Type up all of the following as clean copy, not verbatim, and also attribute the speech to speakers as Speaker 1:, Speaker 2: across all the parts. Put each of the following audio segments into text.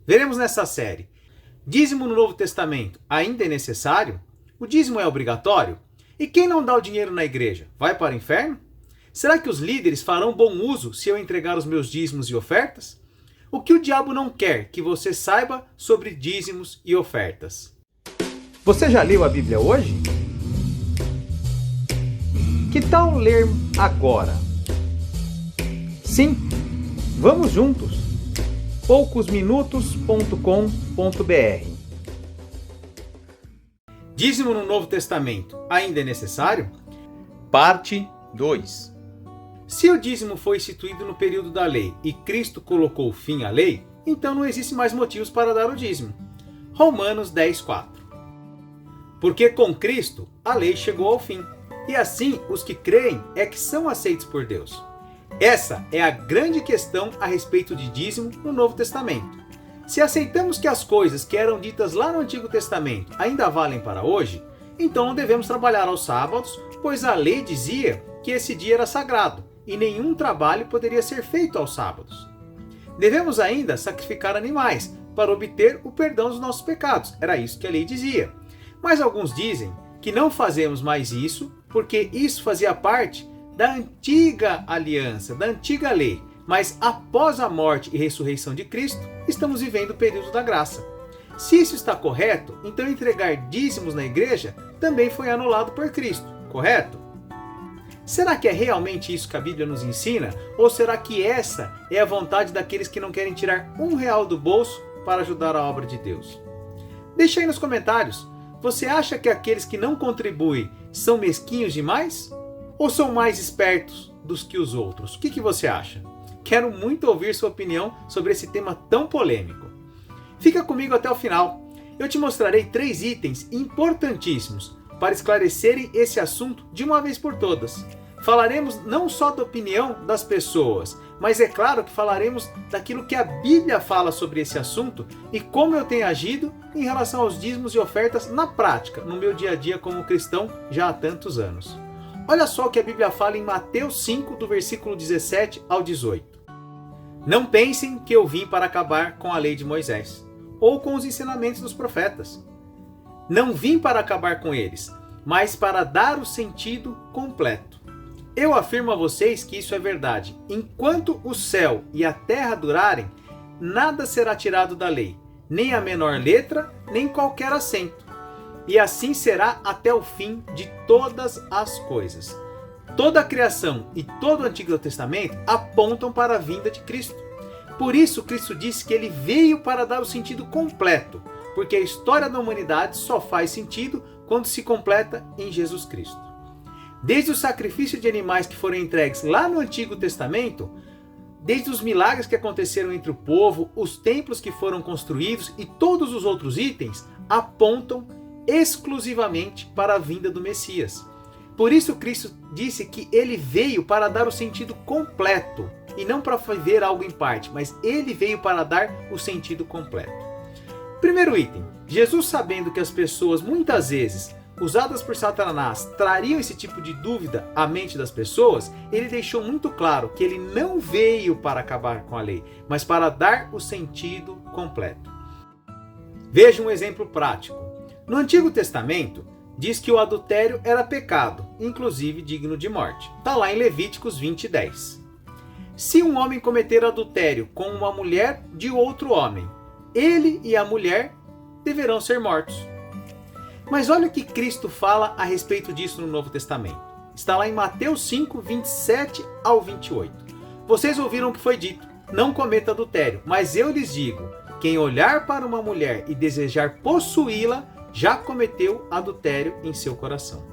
Speaker 1: Veremos nessa série: dízimo no Novo Testamento ainda é necessário? O dízimo é obrigatório? E quem não dá o dinheiro na igreja, vai para o inferno? Será que os líderes farão bom uso se eu entregar os meus dízimos e ofertas? O que o diabo não quer que você saiba sobre dízimos e ofertas? Você já leu a Bíblia hoje? Que tal ler agora? Sim, vamos juntos! poucosminutos.com.br. Dízimo no Novo Testamento ainda é necessário? Parte 2. Se o dízimo foi instituído no período da lei e Cristo colocou fim à lei, então não existe mais motivos para dar o dízimo. Romanos 10:4. Porque com Cristo a lei chegou ao fim, e assim os que creem é que são aceitos por Deus. Essa é a grande questão a respeito de dízimo no Novo Testamento. Se aceitamos que as coisas que eram ditas lá no Antigo Testamento ainda valem para hoje, então não devemos trabalhar aos sábados, pois a lei dizia que esse dia era sagrado e nenhum trabalho poderia ser feito aos sábados. Devemos ainda sacrificar animais para obter o perdão dos nossos pecados. Era isso que a lei dizia. Mas alguns dizem que não fazemos mais isso porque isso fazia parte da antiga aliança, da antiga lei, mas após a morte e ressurreição de Cristo, estamos vivendo o período da graça. Se isso está correto, então entregar dízimos na igreja também foi anulado por Cristo, correto? Será que é realmente isso que a Bíblia nos ensina? Ou será que essa é a vontade daqueles que não querem tirar R$1 do bolso para ajudar a obra de Deus? Deixa aí nos comentários. Você acha que aqueles que não contribuem são mesquinhos demais? Ou são mais espertos dos que os outros? O que você acha? Quero muito ouvir sua opinião sobre esse tema tão polêmico. Fica comigo até o final. Eu te mostrarei 3 itens importantíssimos para esclarecerem esse assunto de uma vez por todas. Falaremos não só da opinião das pessoas, mas é claro que falaremos daquilo que a Bíblia fala sobre esse assunto e como eu tenho agido em relação aos dízimos e ofertas na prática, no meu dia a dia como cristão já há tantos anos. Olha só o que a Bíblia fala em Mateus 5, do versículo 17 ao 18. Não pensem que eu vim para acabar com a lei de Moisés, ou com os ensinamentos dos profetas. Não vim para acabar com eles, mas para dar o sentido completo. Eu afirmo a vocês que isso é verdade. Enquanto o céu e a terra durarem, nada será tirado da lei, nem a menor letra, nem qualquer acento. E assim será até o fim de todas as coisas. Toda a criação e todo o Antigo Testamento apontam para a vinda de Cristo. Por isso, Cristo disse que ele veio para dar o sentido completo, porque a história da humanidade só faz sentido quando se completa em Jesus Cristo. Desde o sacrifício de animais que foram entregues lá no Antigo Testamento, desde os milagres que aconteceram entre o povo, os templos que foram construídos e todos os outros itens apontam exclusivamente para a vinda do Messias. Por isso Cristo disse que ele veio para dar o sentido completo e não para viver algo em parte, mas ele veio para dar o sentido completo. Primeiro item: Jesus, sabendo que as pessoas muitas vezes usadas por Satanás trariam esse tipo de dúvida à mente das pessoas, ele deixou muito claro que ele não veio para acabar com a lei, mas para dar o sentido completo. Veja um exemplo prático. No Antigo Testamento, diz que o adultério era pecado, inclusive digno de morte. Está lá em Levíticos 20:10. Se um homem cometer adultério com uma mulher de outro homem, ele e a mulher deverão ser mortos. Mas olha o que Cristo fala a respeito disso no Novo Testamento. Está lá em Mateus 5, 27 ao 28. Vocês ouviram o que foi dito: não cometa adultério, mas eu lhes digo, quem olhar para uma mulher e desejar possuí-la, já cometeu adultério em seu coração.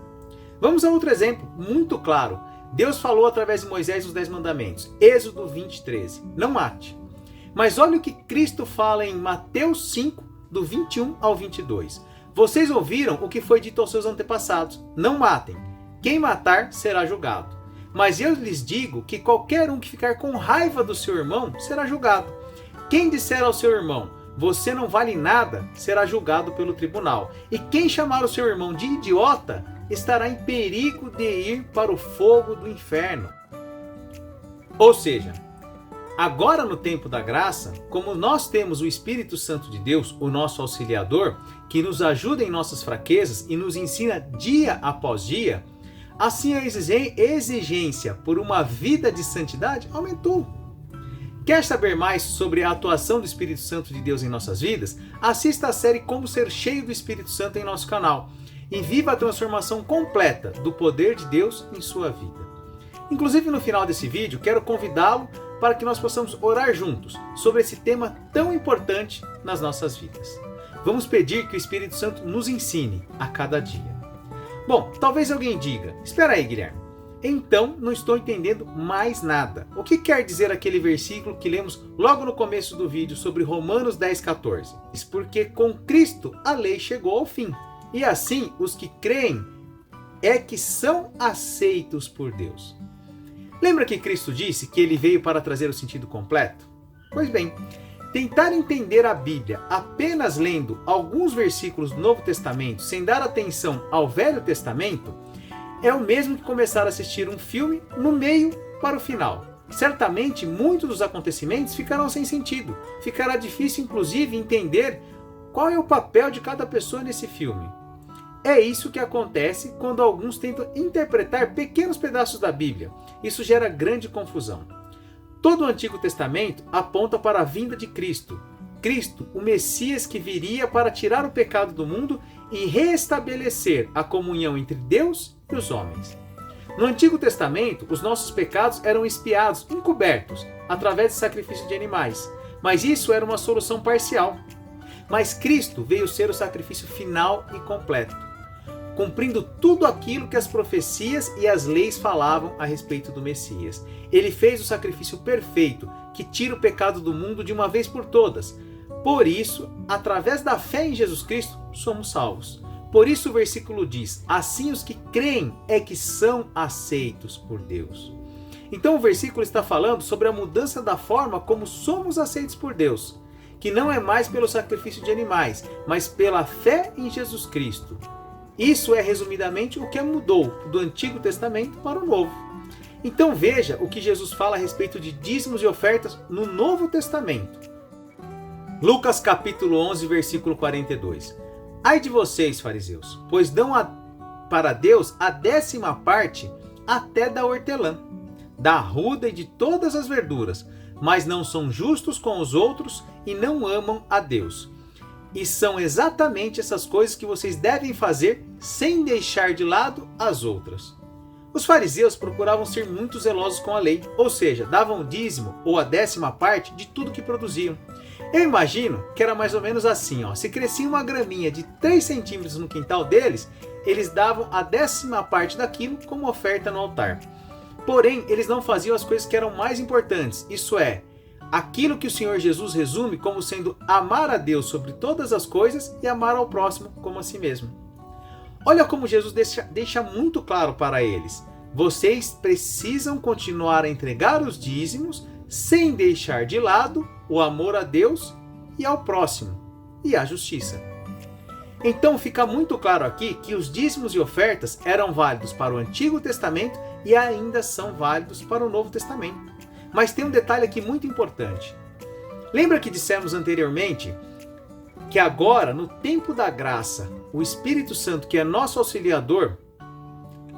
Speaker 1: Vamos a outro exemplo, muito claro. Deus falou através de Moisés os 10 mandamentos. Êxodo 20:13. Não mate. Mas olha o que Cristo fala em Mateus 5, do 21 ao 22. Vocês ouviram o que foi dito aos seus antepassados. Não matem. Quem matar será julgado. Mas eu lhes digo que qualquer um que ficar com raiva do seu irmão será julgado. Quem disser ao seu irmão, você não vale nada, será julgado pelo tribunal. E quem chamar o seu irmão de idiota, estará em perigo de ir para o fogo do inferno. Ou seja, Agora, no tempo da graça, como nós temos o Espírito Santo de Deus, o nosso auxiliador, que nos ajuda em nossas fraquezas e nos ensina dia após dia, assim a exigência por uma vida de santidade aumentou. Quer saber mais sobre a atuação do Espírito Santo de Deus em nossas vidas? Assista a série Como Ser Cheio do Espírito Santo em nosso canal e viva a transformação completa do poder de Deus em sua vida. Inclusive, no final desse vídeo, quero convidá-lo para que nós possamos orar juntos sobre esse tema tão importante nas nossas vidas. Vamos pedir que o Espírito Santo nos ensine a cada dia. Bom, talvez alguém diga, espera aí, Guilherme, então não estou entendendo mais nada. O que quer dizer aquele versículo que lemos logo no começo do vídeo sobre Romanos 10,14? Diz, porque com Cristo a lei chegou ao fim, e assim os que creem é que são aceitos por Deus. Lembra que Cristo disse que ele veio para trazer o sentido completo? Pois bem, tentar entender a Bíblia apenas lendo alguns versículos do Novo Testamento sem dar atenção ao Velho Testamento é o mesmo que começar a assistir um filme no meio para o final. Certamente muitos dos acontecimentos ficarão sem sentido. Ficará difícil inclusive entender qual é o papel de cada pessoa nesse filme. É isso que acontece quando alguns tentam interpretar pequenos pedaços da Bíblia. Isso gera grande confusão. Todo o Antigo Testamento aponta para a vinda de Cristo. Cristo, o Messias que viria para tirar o pecado do mundo e restabelecer a comunhão entre Deus e os homens. No Antigo Testamento, os nossos pecados eram expiados, encobertos, através de sacrifício de animais. Mas isso era uma solução parcial. Mas Cristo veio ser o sacrifício final e completo, cumprindo tudo aquilo que as profecias e as leis falavam a respeito do Messias. Ele fez o sacrifício perfeito, que tira o pecado do mundo de uma vez por todas. Por isso, através da fé em Jesus Cristo, somos salvos. Por isso o versículo diz, assim os que creem é que são aceitos por Deus. Então o versículo está falando sobre a mudança da forma como somos aceitos por Deus, que não é mais pelo sacrifício de animais, mas pela fé em Jesus Cristo. Isso é resumidamente o que mudou do Antigo Testamento para o Novo. Então veja o que Jesus fala a respeito de dízimos e ofertas no Novo Testamento. Lucas capítulo 11, versículo 42. Ai de vocês, fariseus, pois dão para Deus a 10ª parte até da hortelã, da arruda e de todas as verduras, mas não são justos com os outros e não amam a Deus. E são exatamente essas coisas que vocês devem fazer sem deixar de lado as outras. Os fariseus procuravam ser muito zelosos com a lei, ou seja, davam o dízimo ou a 10ª parte de tudo que produziam. Eu imagino que era mais ou menos assim, se crescia uma graminha de 3 centímetros no quintal deles, eles davam a 10ª parte daquilo como oferta no altar. Porém, eles não faziam as coisas que eram mais importantes, isso é, aquilo que o Senhor Jesus resume como sendo amar a Deus sobre todas as coisas e amar ao próximo como a si mesmo. Olha como Jesus deixa muito claro para eles. Vocês precisam continuar a entregar os dízimos sem deixar de lado o amor a Deus e ao próximo e a justiça. Então fica muito claro aqui que os dízimos e ofertas eram válidos para o Antigo Testamento e ainda são válidos para o Novo Testamento. Mas tem um detalhe aqui muito importante. Lembra que dissemos anteriormente que agora, no tempo da graça, o Espírito Santo, que é nosso auxiliador,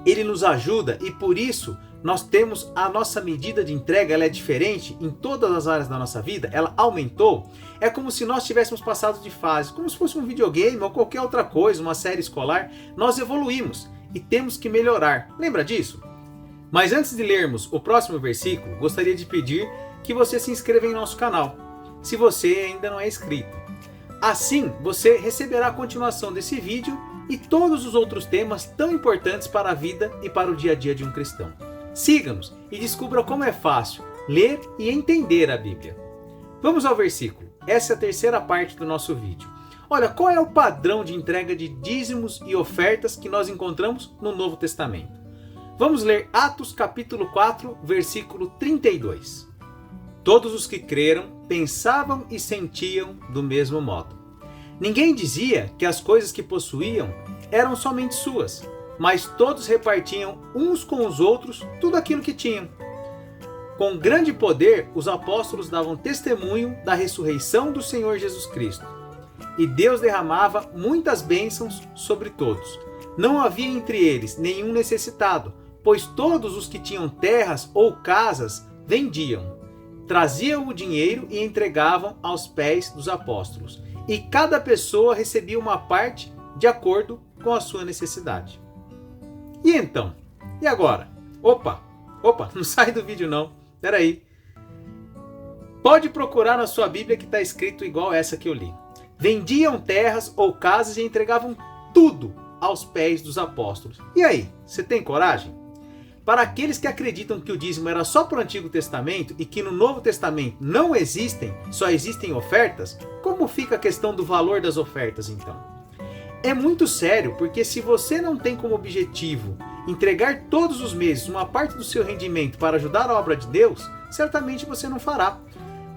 Speaker 1: ele nos ajuda e por isso nós temos a nossa medida de entrega, ela é diferente em todas as áreas da nossa vida, ela aumentou. É como se nós tivéssemos passado de fase, como se fosse um videogame ou qualquer outra coisa, uma série escolar. Nós evoluímos e temos que melhorar. Lembra disso? Mas antes de lermos o próximo versículo, gostaria de pedir que você se inscreva em nosso canal, se você ainda não é inscrito. Assim, você receberá a continuação desse vídeo e todos os outros temas tão importantes para a vida e para o dia a dia de um cristão. Siga-nos e descubra como é fácil ler e entender a Bíblia. Vamos ao versículo. Essa é a 3ª parte do nosso vídeo. Olha, qual é o padrão de entrega de dízimos e ofertas que nós encontramos no Novo Testamento? Vamos ler Atos capítulo 4, versículo 32. Todos os que creram pensavam e sentiam do mesmo modo. Ninguém dizia que as coisas que possuíam eram somente suas, mas todos repartiam uns com os outros tudo aquilo que tinham. Com grande poder, os apóstolos davam testemunho da ressurreição do Senhor Jesus Cristo. E Deus derramava muitas bênçãos sobre todos. Não havia entre eles nenhum necessitado, pois todos os que tinham terras ou casas vendiam, traziam o dinheiro e entregavam aos pés dos apóstolos. E cada pessoa recebia uma parte de acordo com a sua necessidade. E então? E agora? Opa, não sai do vídeo não. Espera aí. Pode procurar na sua Bíblia que está escrito igual essa que eu li. Vendiam terras ou casas e entregavam tudo aos pés dos apóstolos. E aí, você tem coragem? Para aqueles que acreditam que o dízimo era só para o Antigo Testamento e que no Novo Testamento não existem, só existem ofertas, como fica a questão do valor das ofertas então? É muito sério, porque se você não tem como objetivo entregar todos os meses uma parte do seu rendimento para ajudar a obra de Deus, certamente você não fará.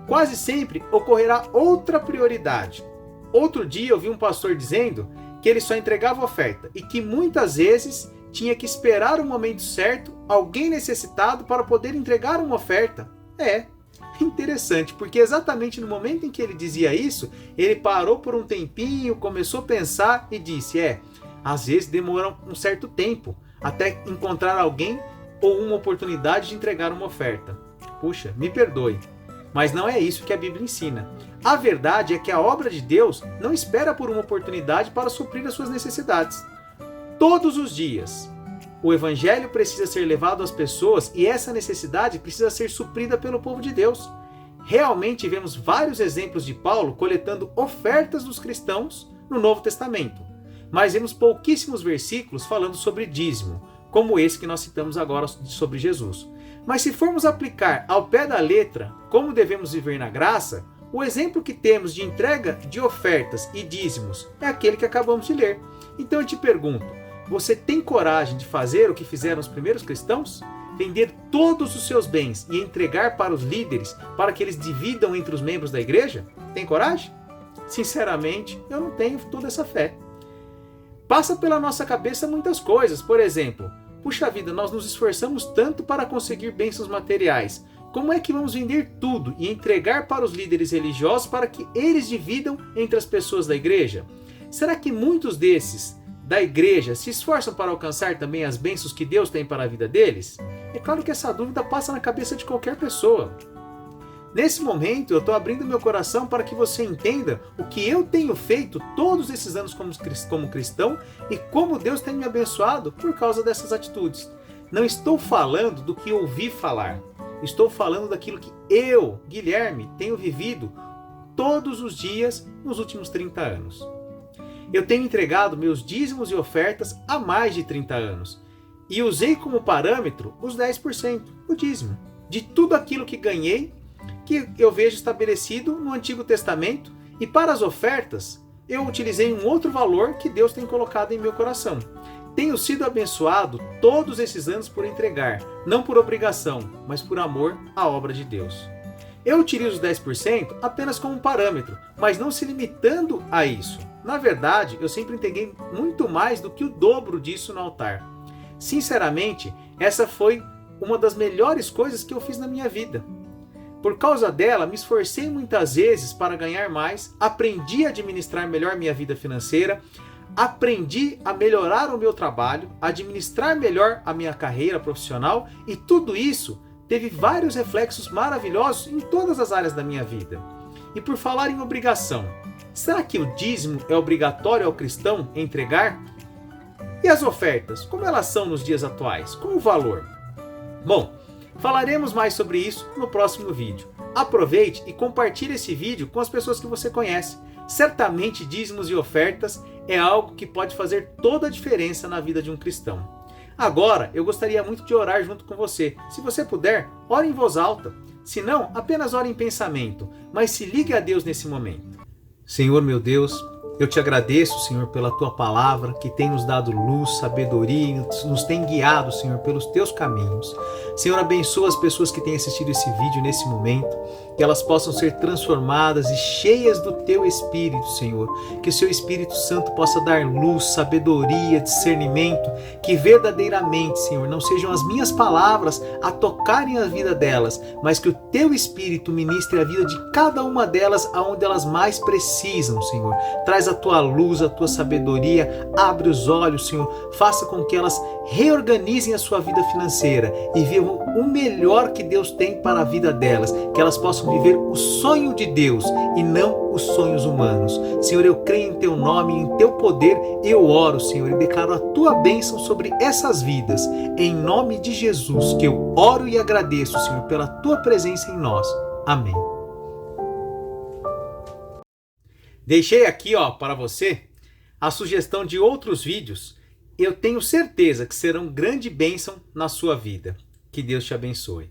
Speaker 1: Quase sempre ocorrerá outra prioridade. Outro dia eu vi um pastor dizendo que ele só entregava oferta e que muitas vezes tinha que esperar o momento certo, alguém necessitado, para poder entregar uma oferta. É interessante, porque exatamente no momento em que ele dizia isso, ele parou por um tempinho, começou a pensar e disse, às vezes demora um certo tempo até encontrar alguém ou uma oportunidade de entregar uma oferta. Puxa, me perdoe, mas não é isso que a Bíblia ensina. A verdade é que a obra de Deus não espera por uma oportunidade para suprir as suas necessidades. Todos os dias, o Evangelho precisa ser levado às pessoas e essa necessidade precisa ser suprida pelo povo de Deus. Realmente vemos vários exemplos de Paulo coletando ofertas dos cristãos no Novo Testamento, mas vemos pouquíssimos versículos falando sobre dízimo, como esse que nós citamos agora sobre Jesus. Mas se formos aplicar ao pé da letra como devemos viver na graça, o exemplo que temos de entrega de ofertas e dízimos é aquele que acabamos de ler. Então eu te pergunto, você tem coragem de fazer o que fizeram os primeiros cristãos? Vender todos os seus bens e entregar para os líderes para que eles dividam entre os membros da igreja? Tem coragem? Sinceramente, eu não tenho toda essa fé. Passa pela nossa cabeça muitas coisas. Por exemplo, puxa vida, nós nos esforçamos tanto para conseguir bênçãos materiais. Como é que vamos vender tudo e entregar para os líderes religiosos para que eles dividam entre as pessoas da igreja? Será que muitos desses da igreja se esforçam para alcançar também as bênçãos que Deus tem para a vida deles? É claro que essa dúvida passa na cabeça de qualquer pessoa. Nesse momento eu estou abrindo meu coração para que você entenda o que eu tenho feito todos esses anos como cristão e como Deus tem me abençoado por causa dessas atitudes. Não estou falando do que ouvi falar, estou falando daquilo que eu, Guilherme, tenho vivido todos os dias nos últimos 30 anos. Eu tenho entregado meus dízimos e ofertas há mais de 30 anos e usei como parâmetro os 10%, o dízimo, de tudo aquilo que ganhei, que eu vejo estabelecido no Antigo Testamento, e para as ofertas eu utilizei um outro valor que Deus tem colocado em meu coração. Tenho sido abençoado todos esses anos por entregar, não por obrigação, mas por amor à obra de Deus. Eu utilizo os 10% apenas como parâmetro, mas não se limitando a isso. Na verdade, eu sempre entreguei muito mais do que o dobro disso no altar. Sinceramente, essa foi uma das melhores coisas que eu fiz na minha vida. Por causa dela, me esforcei muitas vezes para ganhar mais, aprendi a administrar melhor minha vida financeira, aprendi a melhorar o meu trabalho, administrar melhor a minha carreira profissional, e tudo isso teve vários reflexos maravilhosos em todas as áreas da minha vida. E por falar em obrigação, será que o dízimo é obrigatório ao cristão entregar? E as ofertas, como elas são nos dias atuais? Qual o valor? Bom, falaremos mais sobre isso no próximo vídeo. Aproveite e compartilhe esse vídeo com as pessoas que você conhece. Certamente dízimos e ofertas é algo que pode fazer toda a diferença na vida de um cristão. Agora, eu gostaria muito de orar junto com você. Se você puder, ore em voz alta. Se não, apenas ore em pensamento, mas se ligue a Deus nesse momento. Senhor meu Deus, eu te agradeço, Senhor, pela tua palavra que tem nos dado luz, sabedoria e nos tem guiado, Senhor, pelos teus caminhos. Senhor, abençoa as pessoas que têm assistido esse vídeo nesse momento, que elas possam ser transformadas e cheias do Teu Espírito, Senhor. Que o Seu Espírito Santo possa dar luz, sabedoria, discernimento, que verdadeiramente, Senhor, não sejam as minhas palavras a tocarem a vida delas, mas que o Teu Espírito ministre a vida de cada uma delas aonde elas mais precisam, Senhor. Traz a Tua luz, a Tua sabedoria, abre os olhos, Senhor. Faça com que elas reorganizem a sua vida financeira e vivam o melhor que Deus tem para a vida delas, que elas possam viver o sonho de Deus e não os sonhos humanos. Senhor, eu creio em Teu nome e em Teu poder, eu oro, Senhor, e declaro a Tua bênção sobre essas vidas, em nome de Jesus, que eu oro e agradeço, Senhor, pela Tua presença em nós. Amém. Deixei aqui, para você a sugestão de outros vídeos. Eu tenho certeza que serão grande bênção na sua vida. Que Deus te abençoe.